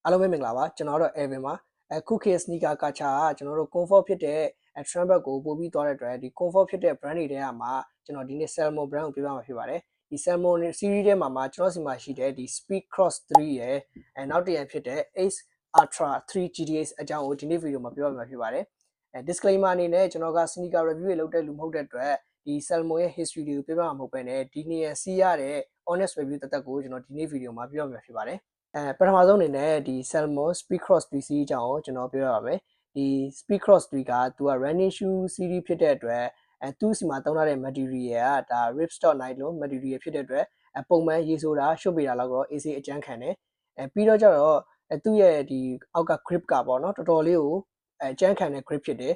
အားလုံးပဲမင်္ဂလာပါကျွန်တော်တို့ Evan ပါခုခေတ် sneaker culture ကကျွန်တော်တို့ comfort ဖြစ်တဲ့ trend bag ကိုပို့ပြီးသွားတဲ့အတွက်ဒီ comfort ဖြစ်တဲ့ brand တွေထဲမှာကျွန်တော်ဒီနေ့ Salmon brand ကိုပြပြမှာဖြစ်ပါတယ်ဒီ Salmon series ထဲမှာကျွန်တော်စီမှာရှိတဲ့ဒီ Speed Cross 3ရဲ့နောက်တစ်ရန်ဖြစ်တဲ့ Ace Ultra 3 GTX အကြောင်းကိုဒီနေ့ video မှာပြပြမှာဖြစ်ပါတယ်disclaimer အနေနဲ့ကျွန်တော်က sneaker review တွေလုပ်တဲ့လူမဟုတ်တဲ့အတွက်ဒီ Salmon ရဲ့ history တွေကိုပြပြမှာမဟုတ်ဘဲနဲ့ဒီနေ့စီးရတဲ့ honest review တစ်သက်ကိုကျွန်တော်ဒီနေ့ video မှာပြပြမှာဖြစ်ပါတယ်ပထမဆုံးအနေနဲ့ဒီ Salmon Speed Cross 3 series အကြောင်းကိုကျွန်တော်ပြောရပါမယ်ဒီ Speed Cross 3ကသူက running shoe series ဖြစ်တဲ့အတွက်သူ့စီမှာသုံးထားတဲ့ material ကဒါ ripstop nylon material ဖြစ်တဲ့အတွက်ပုံမှန်ရေဆိုတာရှုပ်ပေးတာလောက်တော့ AC အကျန်းခံတယ်ပြီးတော့ကျတော့သူ့ရဲ့ဒီအောက်က grip ကပေါ့နော်တော်တော်လေးကိုအကျန်းခံတဲ့ grip ဖြစ်တယ်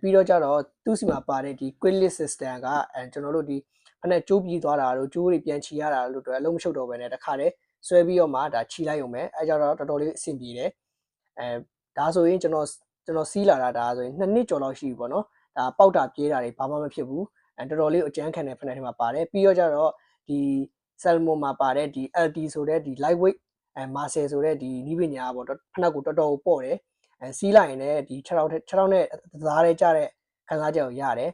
ပြီးတော့ကျတော့သူ့စီမှာပါတဲ့ဒီ quick lift system ကကျွန်တော်တို့ဒီဖက်နဲ့ကျိုးပြီးသွားတာတို့ကျိုးတွေပြန်ချီရတာလို့တော့အလုံးမရှုပ်တော့ဘဲနဲ့တခါတည်းဆွဲပြီးတော့မှဒါချီလိုက်ရုံပဲအဲကြတော့တော်တော်လေးအဆင်ပြေတယ်ဒါဆိုရင်ကျွန်တော်စီးလာတာဒါဆိုရင်2နှစ်ကျော်လောက်ရှိပြီပေါ့နော်ဒါပေါက်တာပြေးတာတွေဘာမှမဖြစ်ဘူးတော်တော်လေးအကျန်းခံတဲ့ဖက်နဲ့ထဲမှာပါတယ်ပြီးတော့ကျတော့ဒီ Salmon မှာပါတဲ့ဒီ LT ဆိုတဲ့ဒီ lightweight muscle ဆိုတဲ့ဒီနီးပညာပေါ့ဖက်ကိုတော်တော်ပေါ့တယ်စီးလိုက်ရင်လည်းဒီ6ထောက်နဲ့သားရဲကြတဲ့ခံစားချက်ကိုရတယ်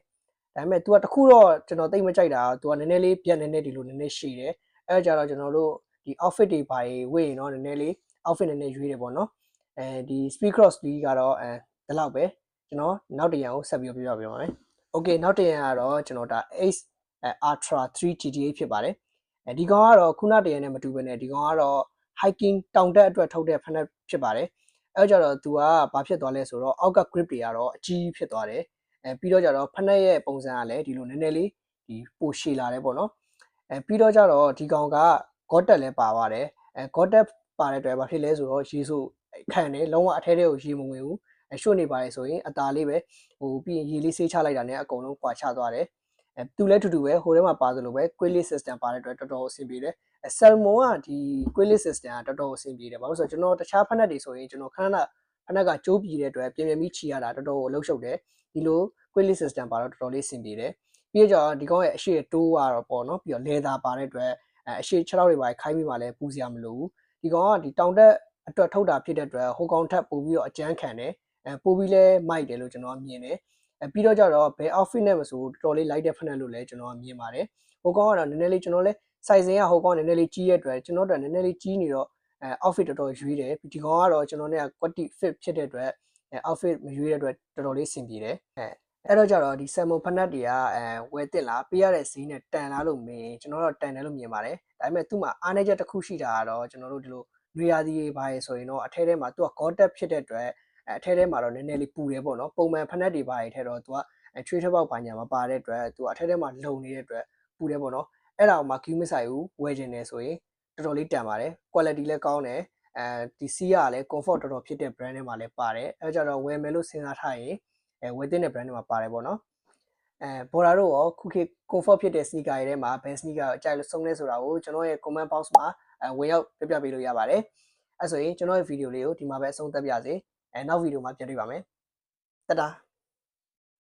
ဒါပေမဲ့ तू ကတခုတော့ကျွန်တော်သိမကြိုက်တာ तू ကနည်းနည်းလေးပြက်နည်းနည်းဒီလိုနည်းနည်းရှည်တယ်အဲကြတော့ကျွန်တော်တို့ဒီ outfit တွေပါဝေးရင်တော့နည်းနည်းလေး outfit နည်းနည်းရွေးတယ်ပေါ့နော်ဒီ Speed Cross 3ကတော့ဒီလောက်ပဲကျွန်တော်နောက်တစ်ရန်ကိုဆက်ပြီးပြောပြပါမယ် Okay နောက်တစ်ရန်ကတော့ကျွန်တော်ဒါ Ace Ultra 3 GTX ဖြစ်ပါတယ်ဒီကောင်ကတော့ခုနတစ်ရန်နဲ့မတူဘဲနဲ့ဒီကောင်ကတော့ hiking တောင်တက်အတွက်ထုတ်တဲ့ဖက်ဖြစ်ပါတယ်အဲကြတော့ तू ကဘာဖြစ်သွားလဲဆိုတော့အောက်က grip တွေကတော့အကြီးဖြစ်သွားတယ်ပြီးတော့ကြတော့ဖက်နဲ့ရဲ့ပုံစံကလည်းဒီလိုနည်းနည်းလေးဒီပိုရှည်လာတယ်ပေါ့နော်ပြီးတော့ကြတော့ဒီကောင်က Gore-Tex လည်းပါသွားတယ်Gore-Tex ပါတဲ့အတွက်ဘာဖြစ်လဲဆိုတော့ရေဆိုခံတယ်လုံးဝအထဲထဲကိုရေမဝင်ဘူးရွှတ်နေပါတယ်ဆိုရင်အသာလေးပဲပြီးရင်ရေလေးဆေးချလိုက်တာနဲ့အကုန်လုံးကွာချသွားတယ်သူလည်းတူတူပဲဟိုထဲမှာပါသလိုပဲ quick lift system ပါတဲ့အတွက်တော်တော်အဆင်ပြေတယ်Salmon ကဒီ quick lift system ကတော်တော်အဆင်ပြေတယ်ဘာလို့ဆိုတော့ကျွန်တော်တခြားဖက်နက်တွေဆိုရင်ကျွန်တော်ခဏဖက်နက်ကကျိုးပြေတဲ့အတွက်ပြင်ပြီးချီရတာတော်တော်လှုပ်ရှုပ်တယ်ဒီလို quick lift system ပါတော့တော်တော်လေးအဆင်ပြေတယ်ပြီးတော့ဒီကောင်ရဲ့အရှိတိုးကတော့ပေါ့နော်ပြီးတော့ leather ပါတဲ့အတွက်အရှိ6ထောက်တွေပါခိုင်းပြီးမှလည်းပူစရာမလိုဘူးဒီကောင်ကဒီတောင်တက်အတွက်ထုတ်တာဖြစ်တဲ့အတွက်ဟိုကောင်ထက်ပို့ပြီးတော့အကျန်းခံတယ်ပို့ပြီးလဲမိုက်တယ်လို့ကျွန်တော်မြင်တယ်ပြီးတော့ကြတော့ဘယ် outfit နဲ့မဆိုတော်တော်လေး light တဲ့ဖက်နက်လို့လည်းကျွန်တော်မြင်ပါတယ်ဟိုကောင်ကတော့နည်းနည်းလေးကျွန်တော်လဲ size ကဟိုကောင်နည်းနည်းလေးကြီးရဲ့အတွက်ကျွန်တော်တို့နည်းနည်းလေးကြီးနေတော့outfit တော်တော်ရွေးတယ်ဒီကောင်ကတော့ကျွန်တော်နဲ့ quality fit ဖြစ်တဲ့အတွက်outfit မရွေးတဲ့အတွက်တော်တော်လေးဆင်ပြေတယ်အဲ့တော့ကြတော့ဒီ Salmon ဖက်နက်တွေကဝယ်တက်လားပေးရတဲ့ဈေးနဲ့တန်လားလို့မင်းကျွန်တော်တို့တန်တယ်လို့မြင်ပါတယ်ဒါပေမဲ့သူ့မှာအားနည်းချက်တစ်ခုရှိတာကတော့ကျွန်တော်တို့ဒီလိုနွေရာသီတွေပါရဆိုရင်တော့အထဲထဲမှာသူက Gore-Tex ဖြစ်တဲ့အတွက်အထဲထဲမှာတော့နည်းနည်းလေးပူတယ်ပေါ့နော်ပုံမှန်ဖက်နက်တွေပါရထဲတော့သူကချွေးထပေါက်ပါညာမပါတဲ့အတွက်သူကအထဲထဲမှာလုံနေတဲ့အတွက်ပူတယ်ပေါ့နော်အဲ့ဒါကိုမှ queue မဆိုင်ဘူးဝယ်ကျင်တယ်ဆိုရင်တော်တော်လေးတန်ပါတယ် quality လည်းကောင်းတယ်ဒီစီးရလည်း comfort တော်တော်ဖြစ်တဲ့ brand တွေမှာလည်းပါတယ်အဲကြတော့ဝယ်မယ်လို့စဉ်းစားထားရင်ဝယ်တဲ့ brand တွေမှာပါတယ်ပေါ့နော်ဘော်ဒါတို့ရောခုခေတ် comfort ဖြစ်တဲ့ sneaker တွေထဲမှာဘယ် sneaker ကိုအကြိုက်လို့ဆုံးလဲဆိုတာကိုကျွန်တော်ရဲ့ comment box မှာဝင်ရောက်ပြပြပေးလို့ရပါတယ်အဲဆိုရင်ကျွန်တော်ရဲ့ video လေးကိုဒီမှာပဲအဆုံးသတ်ပြစေနောက် video မှာပြန်တွေ့ပါမယ်တတာ